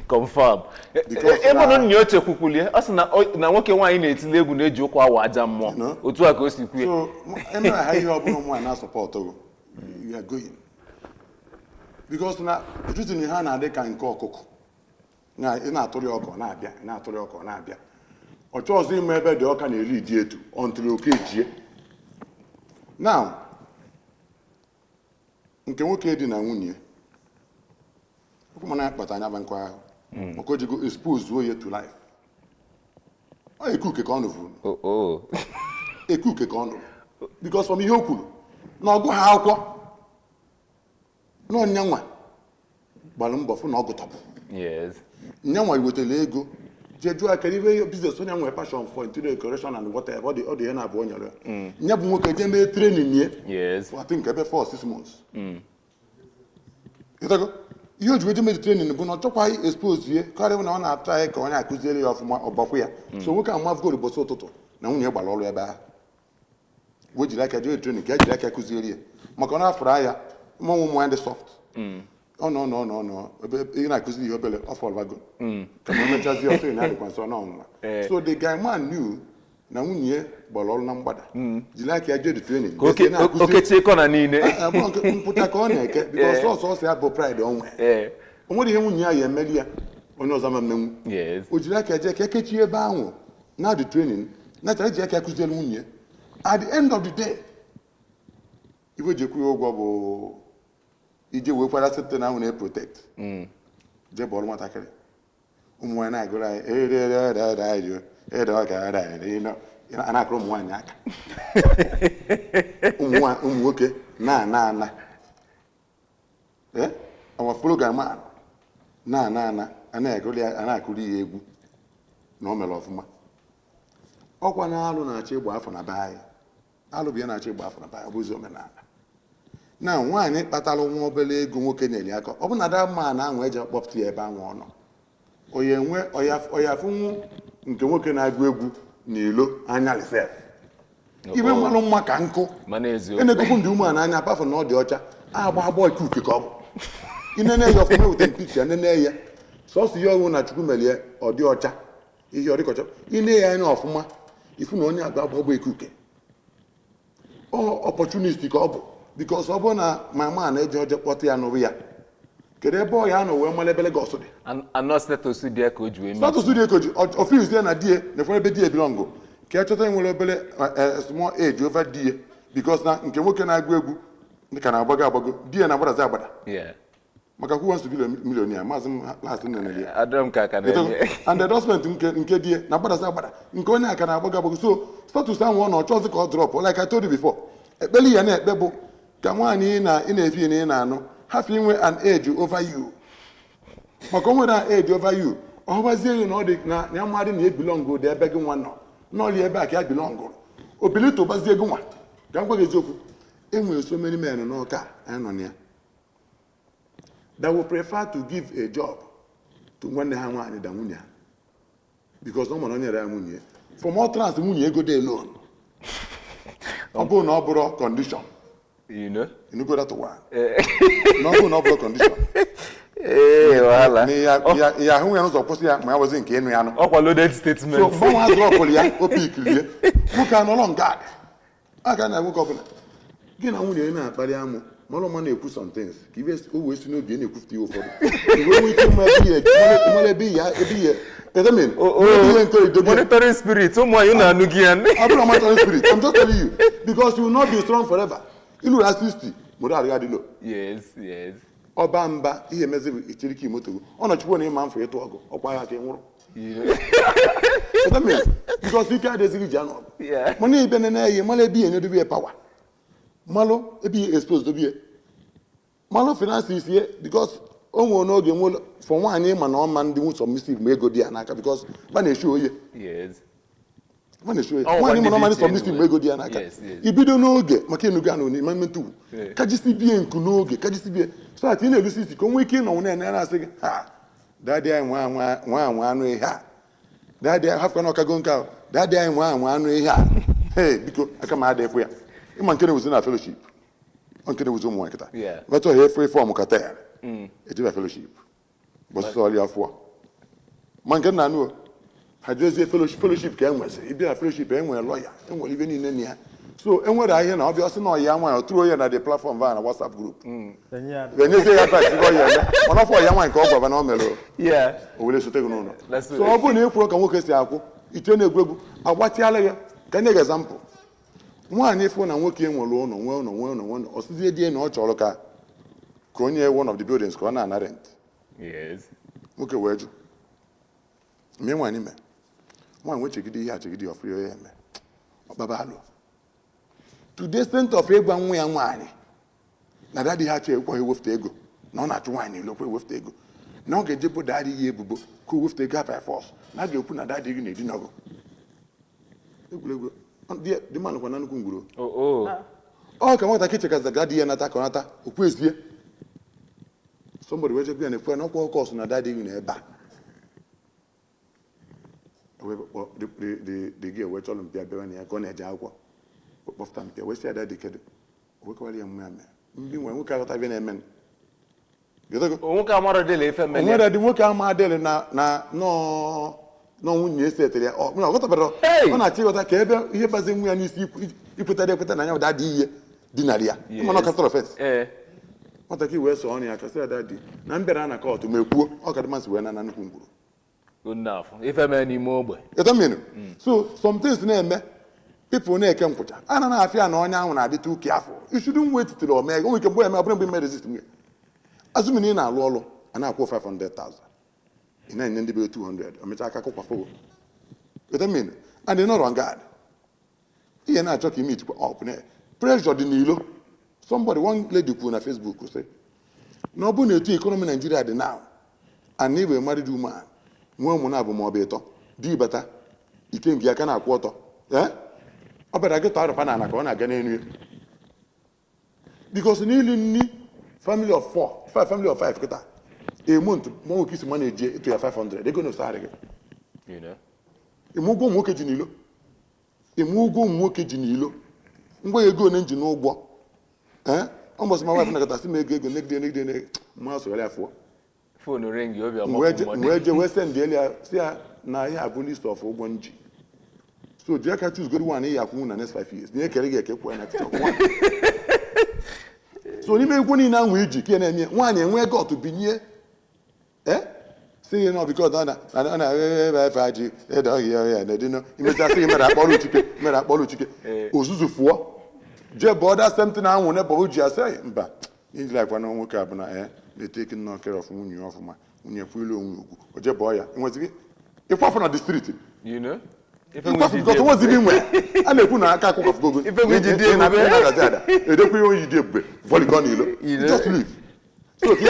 confirm ebe no nyoche kwukwulie ọ sị na nwoke nwaanyị na-etile egwu na-eji ụkwụ awa aja mmụọ otu a ka o si kwue so eme ha ihe ọ bụla ụmụ na support ogo you are going because na truth ni ha na-adị ka nke ọkụkọ na ị na-atụrị ọkọ na-abịa na-atụrị ọkọ na-abịa ọchọ ọzọ ime ebe dị ọka na-eri dị etu until oke ejie now nke nwoke dị na nwunye ọkụmana akpata anya ba nkwa ahụ maka o jigo expose oye to life ọ ekuke ka ọ nụvụrụ ekuke ka ọ nụrụ because from ihe o kwuru na ọgụ ha akwụkwọ na ọnyanwa gbara mbọ fụ na ọ gụtọpụ nyanwa iwetara ego jeju aka ibe business onye nwere passion for interior decoration and whatever ọ dị ya na-abụ onye ọrụ ya bụ nwoke je mee training ye for I think ebe 4-6 months ihe o ji weje mee training bụ na ọ chọkwaghị expose ye karịa na ọ na-atụ ya ka onye akụziere ya ọfụma ọgbakwu ya so nwoke amavugoro ụbọchị ụtụtụ na nwunye gbara ọrụ ebe ahụ o jiri aka jee training ka e jiri aka kụziere ya maka ọ na-afụrụ anya ụmụ ụmụ ya ndị soft no ebe ị na-akụziri ihe obere ọfọlwago ka ma emechazi ọsọ na adịkwa nso n'ọnwụnwa so the guy man knew na nwunye gbara ọrụ na mgbada jiri aka ya jee training okechie kọna niile mpụta ka ọ na-eke because ọsọ ya bụ pride onwe o nwere ihe nwunye ya ya emeli ya onye ọzọ ma mmenwu o jiri aka jee ka ekechie ebe ahụ na the training na-achara ji aka akụziere nwunye at the end of the day ife ji ekwu ya ụgwọ bụ ije wekwara site na ahụ na-protect je bọọlụ nwatakịrị ụmụ nwaanyị na-agụrụ anyị a na-akụrụ ụmụ nwaanyị aka ụmụ nwoke na ọnwa program na a na-akụrụ ya egwu na o mere ọfụma ọkwa na alụ na-achọ ịgba afọ na be anyị alụ bụ ya na-achọ ịgba afọ na be anyị bụzi omenala na nwaanyị kpatara nwa obere ego nwoke na-eli aka ọ bụ na da mma na ahụ eji akpọpụta ya ebe ahụ ọ nọ oya fụnwu nke nwoke na-agụ egwu n'ilo anya lisef ibe mmanụ mma ka nkụ enegokwu ndị ụmụ anya apafụ na ọ dị ọcha agba agbọ ikuke ka ọ bụ inene ya ọfụma weta mpichi ya nene ya sọsọ ihe ọhụụ na chukwu melie ọ dị ọcha ihe ọ dịkọcha ine ya anya ọfụma ifu na onye agba agbọ ikuke opportunity ka ọ bụ because ọ bụ na mama na-eje oje kpọta ya n'ụrụ ya kedu ebe ọ ya nọ wee mara ebe Lagos dị anọ status dị ka o ji wee status dị ka o ji office ya na die na ebe die bilongo ka chọta nwere obere small age over die because na nke nwoke na-agụ egwu ka na-agbago die na-agbadazi agbada maka who wants to be a millionaire maazị last nne ya adọm ka aka na-eme and endorsement nke die na-agbadazi agbada nke onye aka na-agbago so status ahụ ọ nọ chọzi ka ọ drop like I told you before ekpeli ya na-ekpe bụ ka nwaanyị ị na-efi na ị na-anụ have inwe an age over you maka o nwere an age over you ọ gbazie na ọ dị na ya mmadụ na ebilọngụ dị ebe gị nwa nọ n'ọlị ebe a ka ya bilọngụ obilito gbazie gị nwa ka m gwa gị eziokwu enwere so many men n'ụka anyị nọ na ya that will prefer to give a job to nwanne ha nwaanyị da nwunye ha because ọ mara o nyere ya nwunye from all trans nwunye ego dị alone ọ bụrụ na ọ bụrụ condition you go that one no condition wahala ya hụ ya n'ụzọ kwụsị ya ma ya wezi nke ịnụ ya nụ ọkwa loaded statement so mgbanwe ha drọpụrụ ya opi ikirie nwoke anọrọ nga aka na nwoke ọbụla gị na nwunye na-akparị amụ mara ọma na-ekwu some things ka ibe o wee si n'obi na-ekwufute ihe ụfọdụ iwe nwee ike mara ebe ihe monitoring spirit ụmụ anyị na-anụ gị ya monitoring spirit I'm just telling you because you will not be strong forever ilu ya 60 mụrụ arịa dị low yes ọba mba ihe meziri ichiriki moto ọ nọchikwa na ịma mfụ ịtụ ọgụ ọkwa ya ka ị nwụrụ because ike adịzighị ji anụ ọgụ mana ibe na-eyi mala ebe ihe nyedobe pawa malụ ebe ihe expose dobe malụ finance isie because o nwere n'oge nwụlọ fọ nwaanyị ma na ọma ndị nwụsọ submissive ma ego dị ya n'aka because ba na-eshi oye nwaanyị ma na ọma ndị submissive ma ego dị ya n'aka ibido n'oge maka ịnụgo anụ n'ime mmetụ kajisi bie nku n'oge kajisi bie so ati na-elusi isi ka o nwee ike ịnọ nwụna ene na-asị gị ha dadị anyị nwa anụ ihe a dadị anyị hafụkwa na ọkago nke ahụ dadị anyị nwa anụ ihe a ee biko aka m adịkwu ya ịma nke na-ewuzi na fellowship nke na-ewuzi ụmụ nwaanyị kịta metụ ha efe fọm kata ya ejebe fellowship bọsịsọ ọlịa afọ ma nke na anụ ha jezie fellowship ka e nwesịrị ịbịa na fellowship e nwere lọya e nwere ibe niile na ya so e nwere ahịa na ọbịa ọsị na ọya nwaanyị ọtụrụ onye na the platform va na WhatsApp group enyezie ya advice gị ọya eme mana ọfọ ọya nwaanyị ka ọ gwaba na o mere o were sote gị n'ụlọ so ọ bụrụ na ị kwụrụ ka nwoke si akwụ ite na-egwu egwu agbatịala ya ka nye gị example nwaanyị fụ na nwoke nwere ụlọ nwee ụlọ ọsịzie die na ọ chọrọ ka onye one of the buildings ka ọ na-ana rent nwoke wee jụ mee nwaanyị mee nwaanyị wee chegide ihe achegide ọfụ ya eme ọkpaba alụ to the extent of ịgwa nwa ya nwaanyị na dadị ha chọ ekweghị ewefute ego na ọ na-achụ nwaanyị n'ilo kwe ewefute ego na ọ ga-ejebụ dadị ya ebubo ka o wefute ego by force na a ga-ekwu na dadị gị na-edinọgụ egwuregwu dị mmanụ kwa na nnukwu ngwuru ọ ka nwata kechekaza dadị ya nata ka ọ nata okwezie somebody wee jegwu ya na-ekwe na ọkwa ọkọ ọsụ na dadị gị na ebe a dị gị ewe chọrọ mpịa bịawa na ya ka ọ na-eje akwụkwọ kpọfụta mpịa wee sị ya dadị kedu owekọwara ya mma ya mee ndị nwere nwoke aghọta bịa na-eme nwoke amara dele ife mmele onwere dị nwoke ama adịlị na nwunye esetere ya ọ ghọtabara ọ na-achọ ịghọta ka ebe ihe bazi nwa ya n'isi ikwetara ekweta na anya dadị ihe dị narị ya mana ọkatara ofensi nwatakịrị wee sọ ọnụ ya kasị ya dadị na mbịara na kọtụ ma ekwuo ọ ka dịmasị wee na nnukwu ngwuru ife mee n'ime ogbe so some things na-eme people na-eke nkwụcha a na na-afịa na onye ahụ na-adịte uke afọ ishudu nwa etitiri omee onwe ike mgbe eme ọbụrụ mgbe mme resist nwe azụmini ị na-alụ ọlụ a na-akwụ 500,000 ị na-enye ndị be 200 omecha aka kwafo and ị nọrọ ngad ihe na-achọ ka ime itikwa ọpụ na pressure dị n'ilo somebody one lady kwuru na Facebook sị na ọ bụ na etu ekonomi Nigeria dị now and if a married woman nwee ụmụ na-abụ ma ọ bụ ịtọ di bata ike nke aka na-akwụ ọtọ ọ bịara gị tọrọ pana na ka ọ na-aga n'elu ya because n'ili nni family of 5 kịta a month ma nwoke isi ma na-eji etu ya 500 ego na-esogharị gị ime ụgwọ ụmụ nwoke ji n'ilo ngwa ego one nji n'ụgwọ ọmbọsị ma wafụ nakọta sị m ego negide ma sogharị afọ fonu rengi obi wee je wee send eli ya si ya na ihe abụ list of ụgwọ nji so ji aka choose good one ya akwụ na next 5 years nye kere gị ekekwu ya na tichọ so n'ime egwu niile ahụ iji ka na-eme nwaanyị enwe ego ọtụ binye si gị nọ bikọ ọ na-efe aji edoghị ya na-edino imechaa sị gị mere akpọrọ uchike ozuzu fụọ jee bọda semtin ahụ ne bọ ji asị mba ijilakwa na nwoke abụ na na-eteki nnọọ care of nwunye ọfụma nwunye kwuilu onwe ugwu o jee bọọ ya enwezighị ịkwafụ na distrikti nwezighi nwe a na-ekwu na aka akwụkwafụgogo edekwa ihe oyi dị ebube voligo n'ilo just leave so ka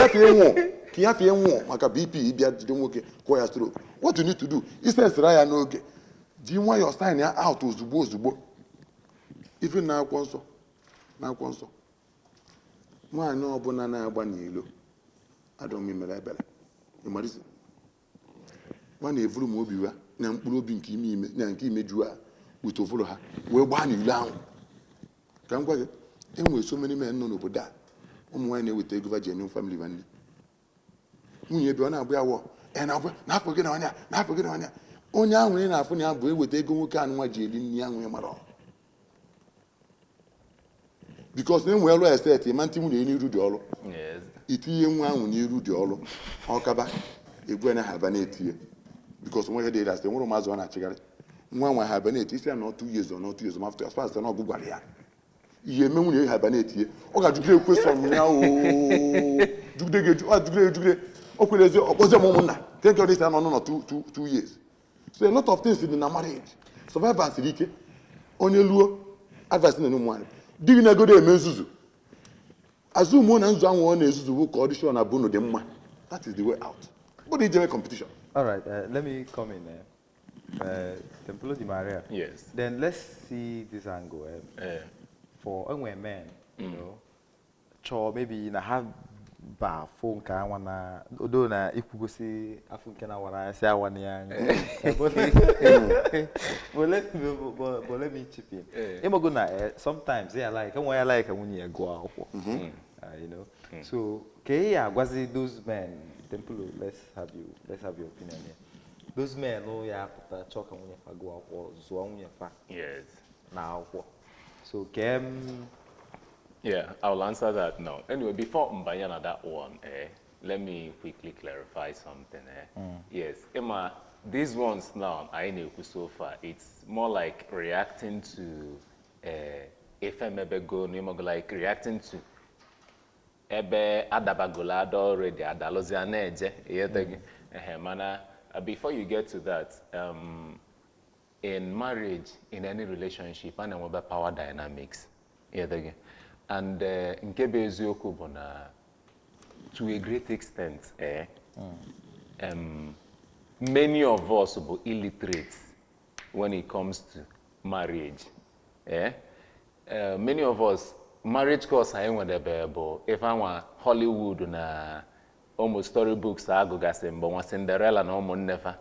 ya fie nwụọ maka BP ịbịa jide nwoke kwụọ ya stroke what you need to do isensịra ya n'oge ji nwayọọ sign ya out ozugbo ife na akwụkwọ nsọ nwaanyị ọbụla na-agba n'ilo adọm mere ebere ịmarizi nwa na-evuru m obi ha na mkpụrụ obi nke ime ime na nke imeju ha wute ovuru ha wee gbaa n'ilo ahụ ka m gwa gị enwere so many men nọ n'obodo a ụmụ nwaanyị na-eweta ego va ji enye family ha nri nwunye ebe ọ na-abụ ya wọ n'afọ gị na ọnya onye ahụ ị na-afụ na ya bụ eweta ego nwoke anụ nwa ji eri nri ahụ ya mara bikos na enwe elu estet ma ntị nwunye n'iru dị ọrụ itinye nwa ahụ n'iru dị ọrụ ọkaba egwu anya ha aba na-etinye bikos nwa ihe dị asị nwere ụmụazụ ọ na-achịgharị nwa nwa ha aba na-eti isi ya na otu yezo mafta as far as na ọgụ gwara ya ihe eme nwunye ha ba na-etinye ọ ga-ajụgide question ya jugide o kwelezi ọkpọzi ụmụnna nke ọdịsi anọ nọ 2 years. So a lot of things in na marriage survivor siri ike onye luo advice na ụmụ nwaanyị di gị na-egodo eme nzuzu azụ ụmụ na nzu anwụ ọ na-ezuzu bụ ka ọdịshọn na bunu dị mma. That is the way out. But the general competition. All right, let me come in. Templo di Maria. Yes. Then let's see this angle. For men, you know, so maybe na have ba phone ka wana odo na ikugosi afunke na wana say awani yang. But let me chip in. Imogo na sometimes they are like when I like when you go out. You know. So ke ya gwazi those men Templo, let's have your opinion here. Those men no ya pata choka when you go out or zo when you fa. Yes. Now. So, yeah, I'll answer that now. Anyway, before Mbayana that one, let me quickly clarify something. Yes, Emma, these ones now, I know so far, it's more like reacting to, if I'm ever going, like reacting to, ebe adabagolado already, adalozianeje, mana. Before you get to that, in marriage, in any relationship, and about power dynamics, and in to a great extent, many of us will be illiterate when it comes to marriage. Many of us, marriage course I want to if I want Hollywood na almost storybooks, I go but Cinderella no more never.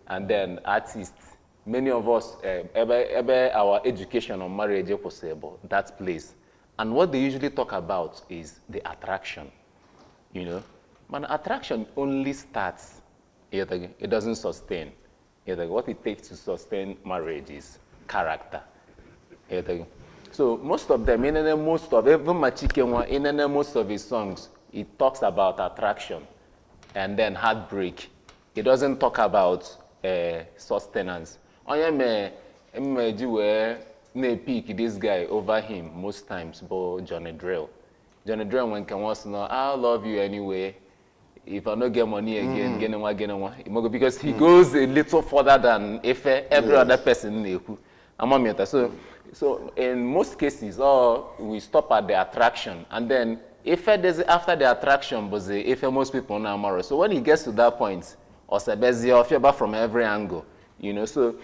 And then artists, many of us, our education on marriage is possible, that place. And what they usually talk about is the attraction, you know. But attraction only starts, it doesn't sustain. What it takes to sustain marriage is character. So most of them, even most of his songs, it talks about attraction and then heartbreak. It doesn't talk about sustenance. I am pick this guy over him most times, but Johnny Drill. Johnny Drill when can wants to know, I'll love you anyway. If I don't get money again, get one. Because he goes a little further than if every other person. So in most cases, we stop at the attraction, and then if after the attraction, but if most people now marry. So when he gets to that point, or from every angle, you know. So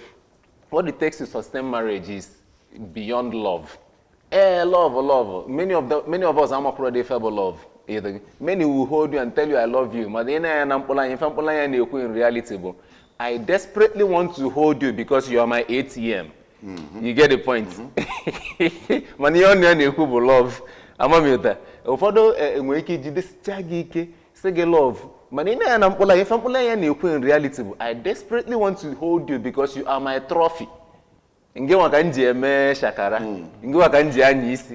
what it takes to sustain marriage is beyond love. Love. Many of us are not ready for love. Many will hold you and tell you I love you. But in reality, I desperately want to hold you because you are my ATM. You get the point. Mani love. Love. In reality, I desperately want to hold you because you are my trophy. Shakara.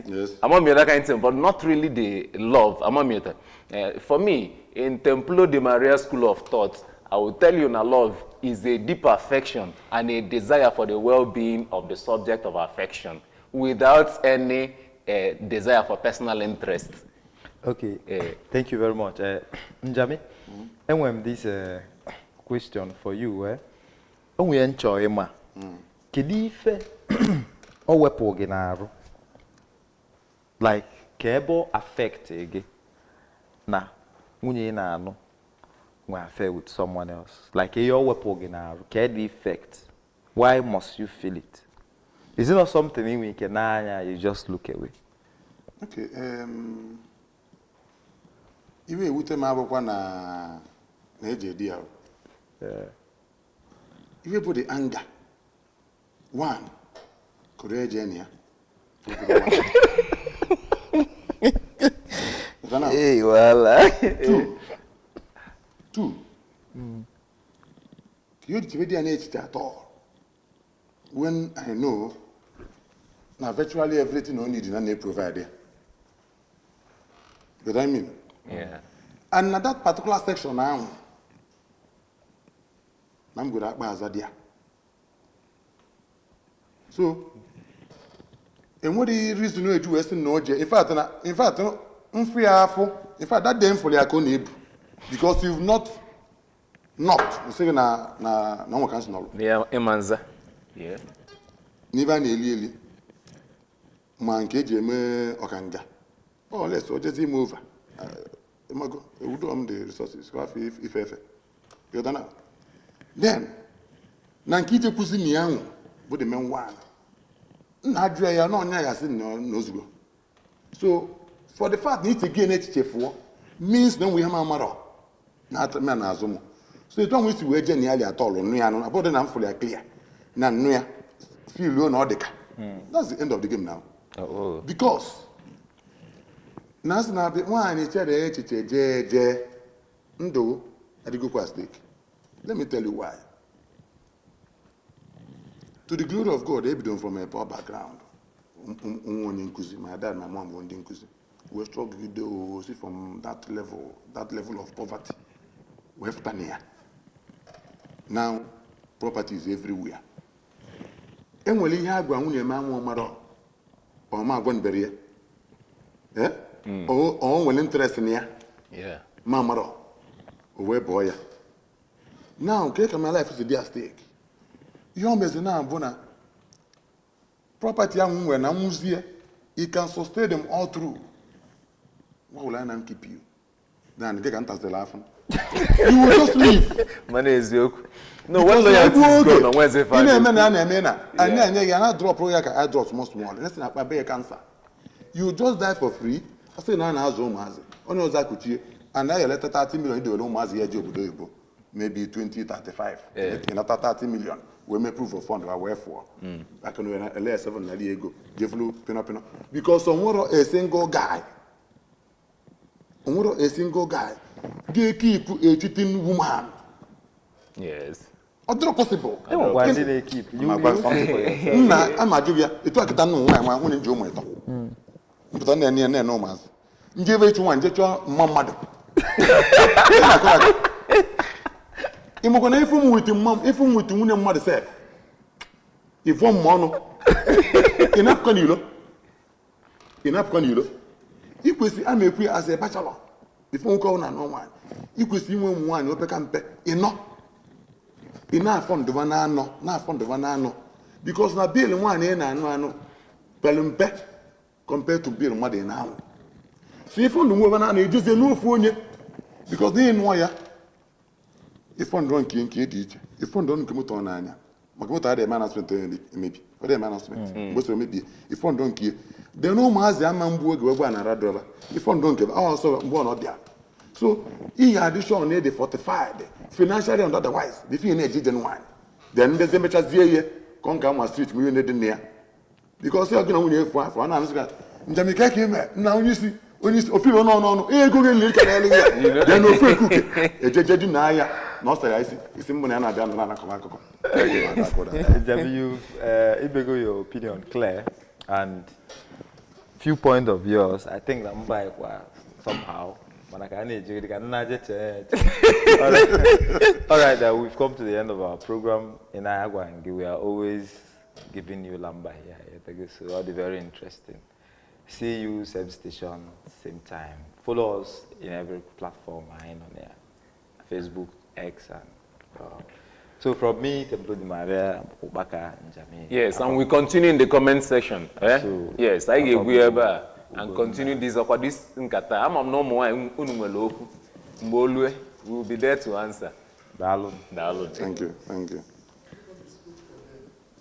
Yes. But not really the love. For me, in Templo de Maria School of Thought, I will tell you that love is a deep affection and a desire for the well-being of the subject of affection without any desire for personal interest. Okay, thank you very much. Njami, and when this question for you, we enjoy ma. Kedife o wepo ginaru like kebo affect ege na munye na anu when affair with someone else like your wepo ginaru ke the effect why must you feel it? Is it not something we can you just look away? Okay, iwe ewute m abụkwa na eji di ya. Iwe bụ the anger. One, courage enya. Hey, well. Two. You give the energy at all. When I know, now virtually everything I need and they provide. You know what I mean? Yeah. And at that particular section now, I'm good at Bazadia. So, enwere reason eju wee sị na oje in fact mfu ya afọ in fact that day mfụrụ ya ka ọ na-ebu because you've not sị na nwa ka nsị nọrọ ịmanza n'ibe a na-eli ma nke eji eme ọkanga let's ojezi ime over imago ewudo m the resources afọ ife yodana then na nke ije kwụsị na ya nwụ bụ the main one nna ajụ ya na ọnya ya sị n'ozugbo so for the fact na ite gị na-echiche fụọ means na nwe ihe ma amarọ na azụ m so etu ọnwụ isi wee je na ya li atọlụ nnu ya nụ abụrụ na m fụrụ ya clear na nnu ya filuo na ọ dịka that's the end of the game now because na asị na nwaanyị chere echiche jee ndụ adịgokwa stake. Let me tell you why. To the glory of God, ebido from a poor background. My dad, my mom were nkuzi. We struggled see from that level of poverty. We have Tania. Now, property is everywhere. And when you have one maro or my one barrier, or when interest in ya, mamaro, or boy. Now, my life is a dear stake. You almost now, Bona. Property, when I'm here, it can sustain them all through. Why will I not keep you? Then they can't the laughing. You will just leave. Money is yoke. No, when loyalty is gone, on Wednesday, Friday. And then you not drop royal, I drop most small. Let's not buy a cancer. You just die for free. I say, no, no, no, no, no, and now you let 30 million do no mass here, job. Maybe 20, 35. Another 30 million. We may prove of fund. Wherefore, I can lay 7 years ago. Because someone a single guy. A single guy. They keep a cheating woman. Yes. Other possible. Why did they keep? I'm a Julia. It took a ton of one in Jomato. But then near no mass. Give it to one, get your mother. If I'm with the mother said, if one mono, enough can you you could see I may quit as a bachelor. If one call no one, you could see one open camp enough from the vanano, not from the vanano, because now bill one in and one pelumpe compared to bill mother now. So if on the woman and just a no phone because they know ya. If one don't kid, if one don't come to an anya, Makota had a management maybe, or the management, but maybe if one don't kill, they know Mazi Amambu go and a driver. If one don't give, also one or the other. So he had shown near the 45, financially and otherwise, if you need one. Then there's a much as here, Concam Street, we need near. Because you're going to for an answer. Jamaica came now you see. When you feel no, go get then no free cookie. A judge no say I see. It's in Monana down the Nakako. Ibego, your opinion clear and few point of yours. I think that by somehow. All right, we've come to the end of our program in Ayagwa, and we are always giving you lamba here. So that'll be very interesting. See you same station, same time. Follow us in every platform on there, Facebook, X, and so from me, Templo Di Maria, Obaka, and Jamie. Yes, and we continue in the comment section. So, yes, I give you and continue this nkata. I'm no more unumelo. We will be there to answer. Dalun. Thank you.